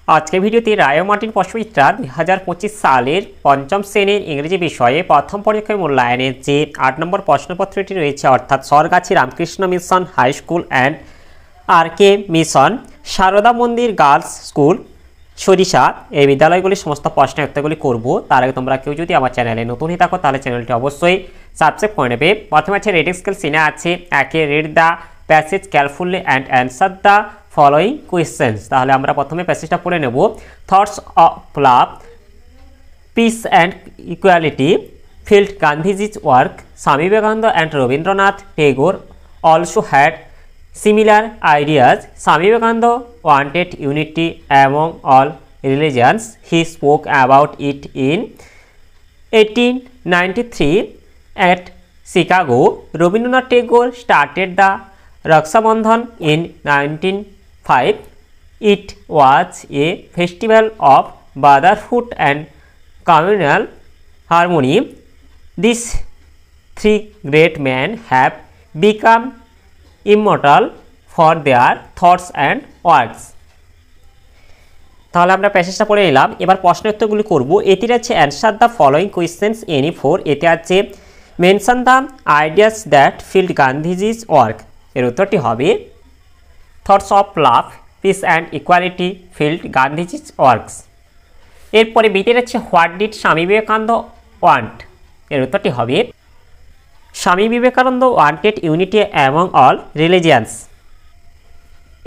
আজকে ভিডিওতে রায় ও মার্টিন পশমিত্রা 2025 সালের পঞ্চম শ্রেণীর ইংরেজি বিষয়ে প্রথম পরীক্ষায় মূল্যায়নের যে 8 নম্বর প্রশ্নপত্রটি রয়েছে, অর্থাৎ Sargachhi Ramakrishna mission high school and RK mission Sarada Mandir girls school সরিষা এই বিদ্যালয়গুলির সমস্ত প্রশ্নের উত্তরগুলি করব। তার আগে তোমরা কেউ যদি আমার চ্যানেলে নতুন হয়ে থাকো তাহলে চ্যানেলটি অবশ্যই সাবস্ক্রাইব করে নেবে। প্রথমে আছে রিডিং স্কিল সিনে আছে একে read the passage carefully and answer the following questions. তাহলে আমরা প্রথমে প্যাসেজটা পড়ে নেব। Thoughts of love, piece and equality filled Gandhiji's work. Swami Vivekananda and Rabindranath Tagore also had similar ideas. Swami Vivekananda wanted unity among all religions. He spoke about it in 1893 at Chicago. Rabindranath Tagore started the Raksha Bandhan in 1905. It was a festival of brotherhood and communal harmony. These three great men have become immortal for their thoughts and words. তাহলে আমরা প্যাসেজটা পড়ে নিলাম। এবার প্রশ্নের উত্তরগুলি করব। এটির আছে answer the following questions any four. এতে আছে mention the ideas that field Gandhiji's work. এর উত্তরটি হবে thoughts of love, piece and equality field Gandhiji's works. এরপরে বিটের আছে what did Swami Vivekananda want. এর উত্তরটি হবে Swami Vivekananda wanted unity among all religions.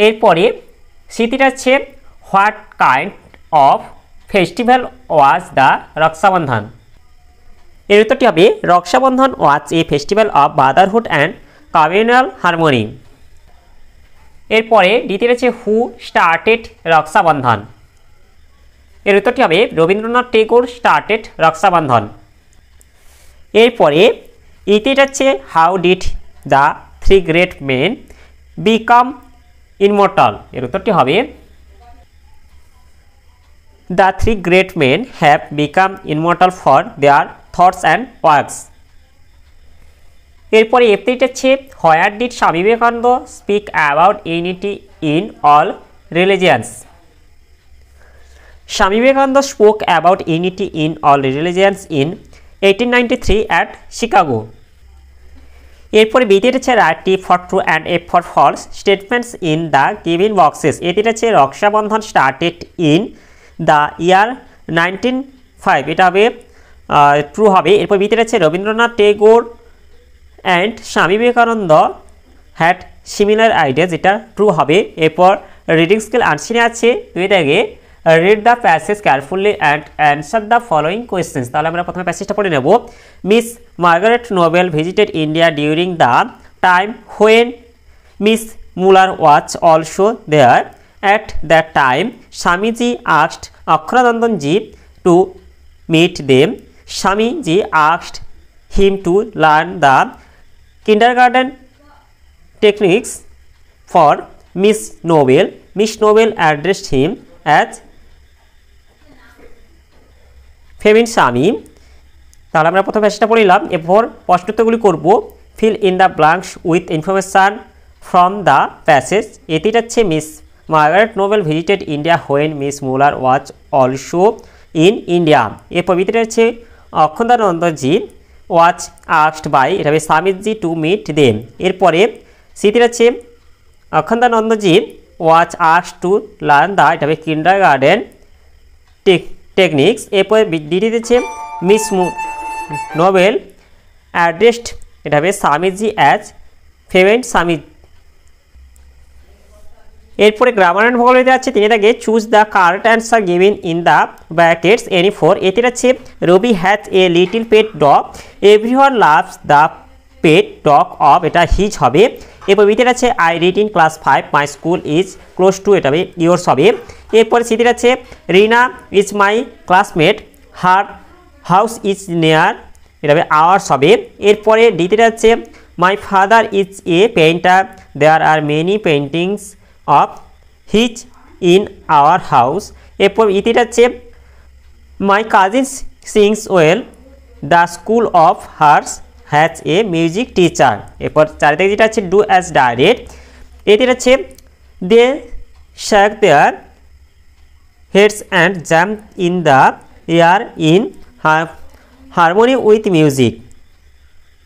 এরপরে সিটির আছে what kind of festival was the Rakshabandhan. এর উত্তরটি হবে Rakshabandhan was a festival of brotherhood and communal harmony. এরপরে দ্বিতীয় আছে হু স্টার্টেড রক্ষাবন্ধন। এর উত্তরটি হবে রবীন্দ্রনাথ টেগোর স্টার্টেড রক্ষাবন্ধন। এরপরে ইতি হচ্ছে how did the three great men become immortal. এর উত্তরটি হবে the three great men have become immortal for their thoughts and works. এরপরে এফটি হচ্ছে where did Swami Vivekananda speak about unity in all religions. Swami Vivekananda spoke about unity in all religions in 1893 at Chicago. এরপরে বিতে হচ্ছে write T for true and F for false statements in the given boxes. এটি হচ্ছে Rakshabandhan started in the year 1905। এটা হবে true হবে। এরপর বিতে হচ্ছে Rabindranath Tagore and Swami Vivekananda had similar ideas, এটা ট্রু হবে। এরপর রিডিং স্কিল আনসিনে আছে দুই দাগে read the passage carefully and answer the following questions. তাহলে আমরা প্রথমে প্যাসেজটা পড়ে নেব। Miss Margaret Noble visited India during the time when miss Muller was also there. At that time Swamiji asked অক্ষরানন্দনজি to meet them. Swamiji asked him to learn the kindergarten techniques for miss Noble. Miss Noble addressed him as famine স্বামী। তাহলে আমরা প্রথম প্যাসেজটা পড়িলাম। এরপর প্রশ্নোত্তরগুলি করব। Fill in the blanks with information from the passage. এটি হচ্ছে miss Margaret Noble visited India when miss Muller was also in India. এরপর ভিতরে হচ্ছে অক্ষরানন্দজি ওয়াজ আস্কড বাই, এটা হবে স্বামীজি টু মিট দেম। এরপরে সিটির হচ্ছে অক্ষরানন্দজি ওয়াজ আস্কড টু লার্ন দ্য, এটা হবে কিন্ডারগার্টেন টেকনিক্স। এরপর ডিটি দিচ্ছে মিস নোবেল অ্যাড্রেসড, এটা হবে স্বামীজি অ্যাজ ফেমেন্ট স্বামী। এরপরে গ্রামার অ্যান্ড ভোকাবুলারি আছে তিনি থাকে choose the correct answer given in the brackets any four. এটি হচ্ছে Ravi has a little pet dog, everyone loves the pet dog of, এটা হিজ হবে। এরপর বিটের আছে I read in class 5 my school is close to, এটা হবে yours হবে। এরপরে সিটির আছে Rina is my classmate, her house is near, এটা হবে আওয়ার্স হবে। এরপরে ডিতে আছে my father is A painter, there are many paintings of his in our house. এরপর ইতির আছে my cousin sings well, the school of hers has a music teacher. এরপর চারিদিকে যেটা আছে ডু অ্যাজ ডাইরেক্ট। এটি হচ্ছে দে শাক দেয়ার heads and jump in the air in harmony with music।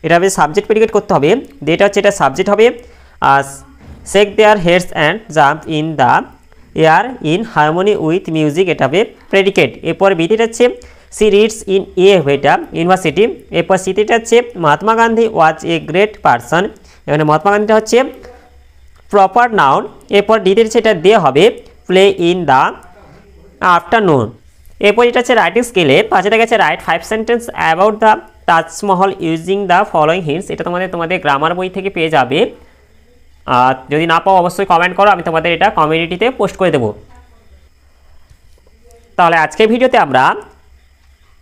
এটা হবে সাবজেক্ট প্রেডিকেট করতে হবে, এটা হচ্ছে এটা সাবজেক্ট হবে। আর shake their heads and jump in the air in harmony with music, এটা হবে প্রেডিকেট। এরপর বিটিটা হচ্ছে সি রিডস ইন এ এটা ইউনিভার্সিটি। এরপর সিটিটা হচ্ছে মহাত্মা গান্ধী ওয়াজ এ গ্রেট পারসন, এখানে মহাত্মা গান্ধীটা হচ্ছে প্রপার নাউন। এরপর ডিতে হচ্ছে এটা দে হবে প্লে ইন দ্য আফটারনুন। এরপর এটা হচ্ছে রাইটিং স্কেলে পাশে দেখা যাচ্ছে right 5 sentence about the Taj Mahal using the following hints. এটা তোমাদের গ্রামার বই থেকে পেয়ে যাবে। আর যদি না পাও অবশ্যই কমেন্ট করো, আমি তোমাদের এটা কমিউনিটিতে পোস্ট করে দেবো। তাহলে আজকের ভিডিওতে আমরা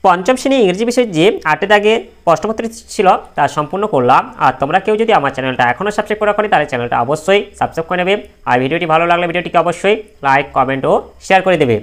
পঞ্চম শ্রেণী ইংরেজি বিষয়ের যে 8 দাগে প্রশ্নপত্র ছিল তা সম্পূর্ণ করলাম। আর তোমরা কেউ যদি আমার চ্যানেলটা এখনও সাবস্ক্রাইব করা করে তাহলে চ্যানেলটা অবশ্যই সাবস্ক্রাইব করে নেবে। আর ভিডিওটি ভালো লাগলে ভিডিওটিকে অবশ্যই লাইক, কমেন্ট ও শেয়ার করে দেবে।